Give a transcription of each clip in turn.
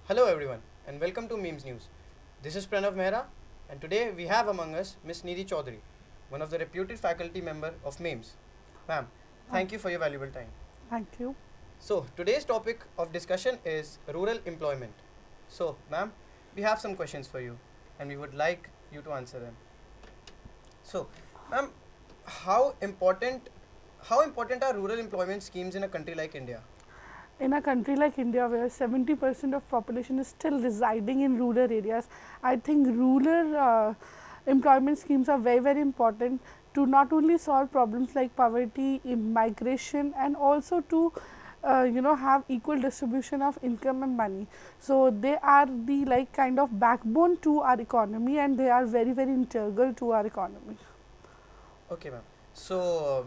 Hello everyone and welcome to Memes News. This is Pranav Mehra and today we have among us Miss NIDHI Chaudhary, one of the reputed faculty member of Memes. Ma'am, thank you for your valuable time. Thank you. So today's topic of discussion is rural employment. So ma'am, we have some questions for you and we would like you to answer them. So ma'am, how important are rural employment schemes in a country like India? In a country like India where 70% of population is still residing in rural areas, I think rural employment schemes are very important to not only solve problems like poverty, migration, and also to have equal distribution of income and money. So they are the kind of backbone to our economy, and they are very integral to our economy. Okay ma'am. So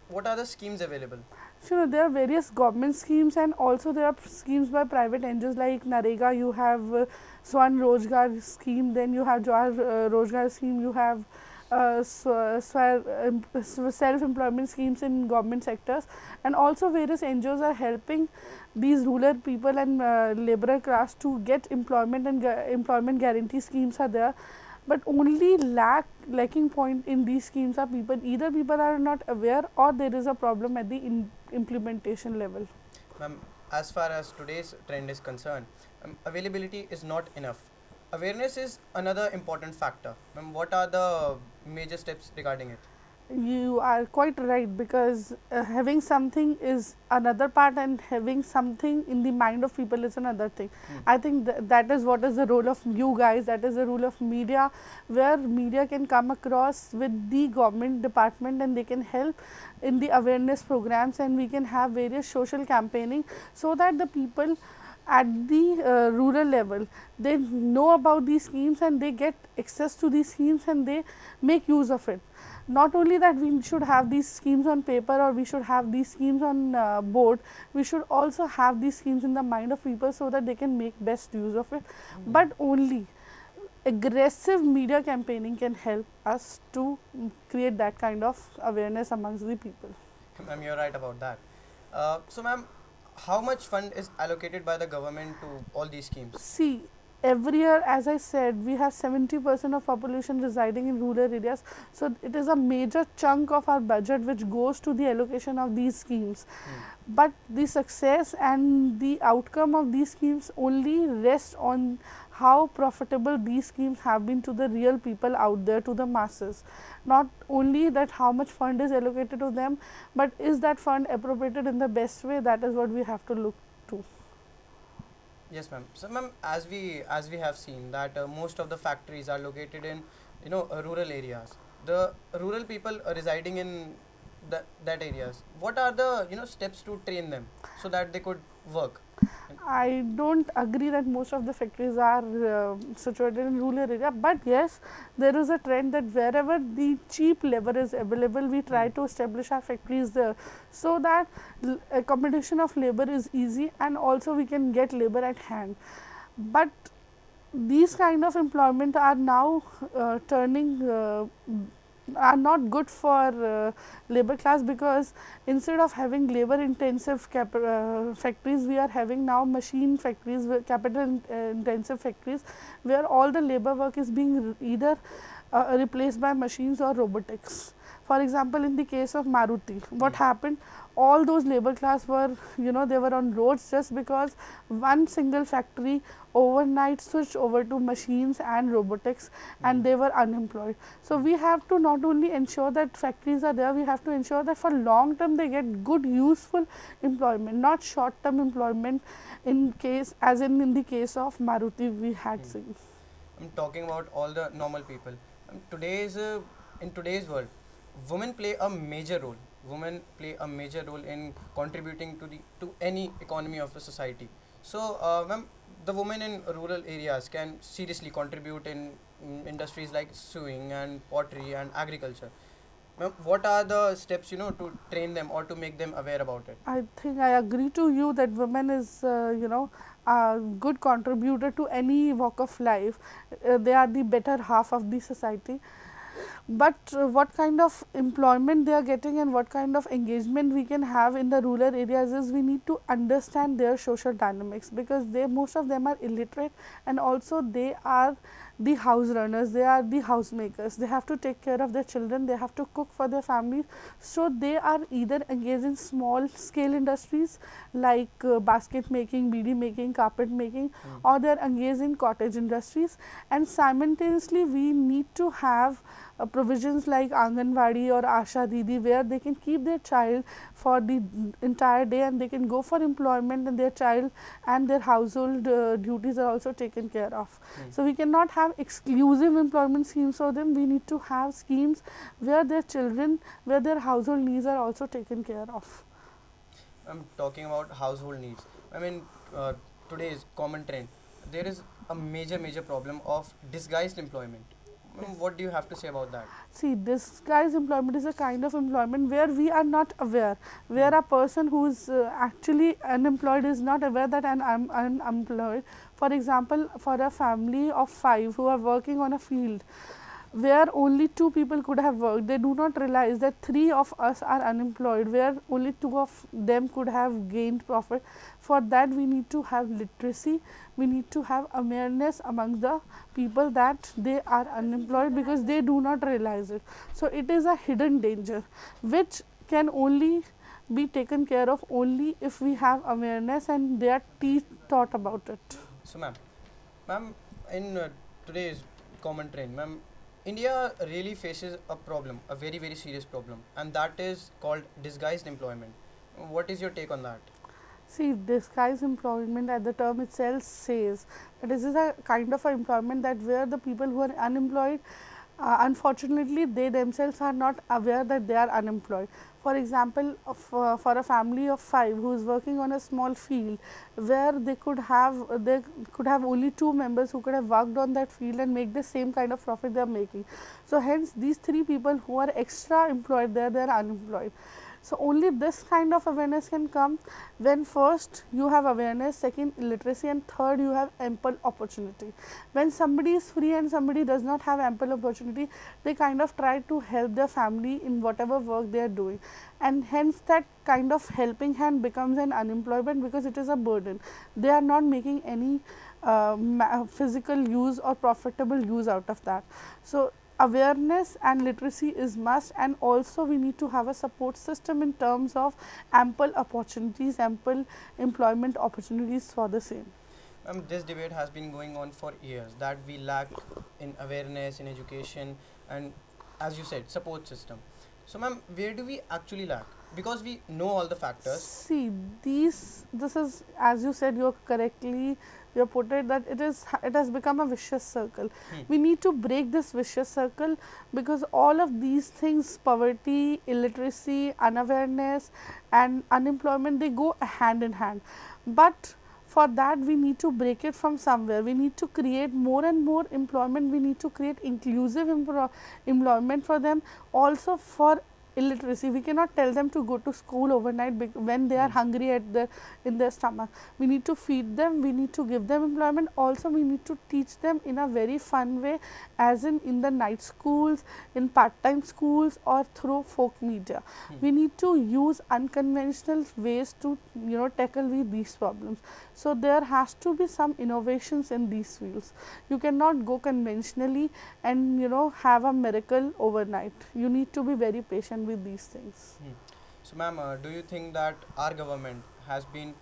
what are the schemes available? So there are various government schemes, and also there are schemes by private NGOs like Narega. You have Swan Rojgar scheme, then you have Jawar Rojgar scheme, you have self-employment schemes in government sectors, and also various NGOs are helping these rural people and laborer class to get employment, and employment guarantee schemes are there. But only lacking point in these schemes are either people are not aware, or there is a problem at the implementation level. Ma'am, as far as today's trend is concerned, availability is not enough. Awareness is another important factor. Ma'am, what are the major steps regarding it? You are quite right, because having something is another part, and having something in the mind of people is another thing. I think that is what is the role of you guys, that is the role of media, where media can come across with the government department and they can help in the awareness programs, and we can have various social campaigning so that the people at the rural level, they know about these schemes and they get access to these schemes and they make use of it. Not only that we should have these schemes on paper, or we should have these schemes on board, we should also have these schemes in the mind of people so that they can make best use of it. But only aggressive media campaigning can help us to create that kind of awareness amongst the people. Ma'am, you're right about that. So ma'am, how much fund is allocated by the government to all these schemes? See, every year, as I said, we have 70% of population residing in rural areas. So it is a major chunk of our budget which goes to the allocation of these schemes. But the success and the outcome of these schemes only rest on how profitable these schemes have been to the real people out there, to the masses. Not only that how much fund is allocated to them, but is that fund appropriated in the best way? That is what we have to look to. Yes ma'am. So ma'am, as we have seen that most of the factories are located in rural areas. The rural people residing in that areas, what are the steps to train them so that they could work? I don't agree that most of the factories are situated in rural area, but yes, there is a trend that wherever the cheap labor is available, we try to establish our factories there, so that accommodation of labor is easy, and also we can get labor at hand. But these kind of employment are now are not good for labor class, because instead of having labor intensive factories, we are having now machine factories, capital intensive factories, where all the labor work is being either replaced by machines or robotics. For example, in the case of Maruti, what happened? All those labor class were, they were on roads just because one single factory overnight switched over to machines and robotics, and they were unemployed. So we have to not only ensure that factories are there, we have to ensure that for long term they get good useful employment, not short term employment, in the case of Maruti we had seen. I'm talking about all the normal people. In today's world, women play a major role. Women play a major role in contributing to any economy of a society. So, ma'am, the women in rural areas can seriously contribute in industries like sewing and pottery and agriculture. Ma'am, what are the steps to train them or to make them aware about it? I think I agree to you that women is a good contributor to any walk of life. They are the better half of the society. But what kind of employment they are getting and what kind of engagement we can have in the rural areas is we need to understand their social dynamics, because they, most of them are illiterate, and also they are the house runners, they are the housemakers, they have to take care of their children, they have to cook for their families. So they are either engaged in small scale industries like basket making, beedi making, carpet making, or they are engaged in cottage industries. And simultaneously we need to have provisions like Anganwadi or Asha Didi, where they can keep their child for the entire day and they can go for employment, and their child and their household duties are also taken care of. So we cannot have exclusive employment schemes for them. We need to have schemes where their children, where their household needs are also taken care of. I'm talking about household needs. I mean, today's common trend, there is a major problem of disguised employment. What do you have to say about that? See, disguised employment is a kind of employment where we are not aware, where a person who is actually unemployed is not aware that I am unemployed. For example, for a family of 5 who are working on a field where only 2 people could have worked, they do not realize that 3 of us are unemployed, where only 2 of them could have gained profit. For that we need to have literacy, we need to have awareness among the people that they are unemployed, because they do not realize it. So it is a hidden danger which can only be taken care of only if we have awareness and they are taught about it. So ma'am, in today's common trend, ma'am, India really faces a problem, a very serious problem, and that is called disguised employment. What is your take on that? See, disguised employment, as the term itself says, that this is a kind of a employment that where the people who are unemployed, unfortunately they themselves are not aware that they are unemployed. For example, for a family of 5 who is working on a small field where they could have only 2 members who could have worked on that field and make the same kind of profit they are making. So hence these 3 people who are extra employed there, they are unemployed. So only this kind of awareness can come when first you have awareness, second literacy, and third you have ample opportunity. When somebody is free and somebody does not have ample opportunity, they kind of try to help their family in whatever work they are doing, and hence that kind of helping hand becomes an unemployment, because it is a burden. They are not making any physical use or profitable use out of that. So awareness and literacy is must, and also we need to have a support system in terms of ample opportunities, ample employment opportunities for the same. This debate has been going on for years, that we lack in awareness, in education, and as you said, support system. So ma'am, where do we actually lack? Because we know all the factors. See, this is, as you said, you put it that it has become a vicious circle. We need to break this vicious circle, because all of these things, poverty, illiteracy, unawareness and unemployment, they go hand in hand. But for that we need to break it from somewhere. We need to create more and more employment. We need to create inclusive employment for them. Also for illiteracy, we cannot tell them to go to school overnight when they are hungry in their stomach. We need to feed them, we need to give them employment. Also we need to teach them in a very fun way, as in the night schools, in part-time schools, or through folk media. We need to use unconventional ways to tackle with these problems. So there has to be some innovations in these fields. You cannot go conventionally and have a miracle overnight. You need to be very patient with these things. So ma'am, do you think that our government has been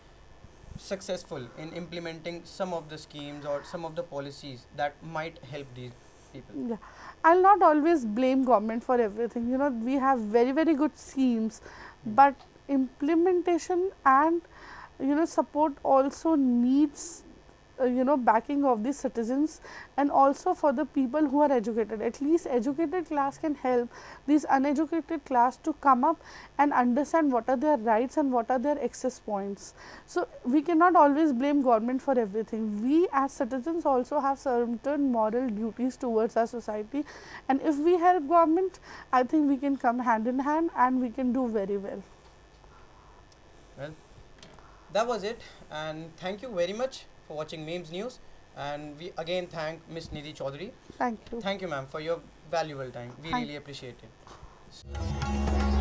successful in implementing some of the schemes or some of the policies that might help these people? Yeah, I'll not always blame government for everything. We have very good schemes, but implementation and support also needs backing of the citizens, and also for the people who are educated. At least educated class can help these uneducated class to come up and understand what are their rights and what are their access points. So we cannot always blame government for everything. We as citizens also have certain moral duties towards our society, and if we help government, I think we can come hand in hand and we can do very well. Well, that was it, and thank you very much for watching Memes News, and we again thank Miss Nidhi Choudhary. Thank you. Thank you ma'am for your valuable time. We Thank- really appreciate it.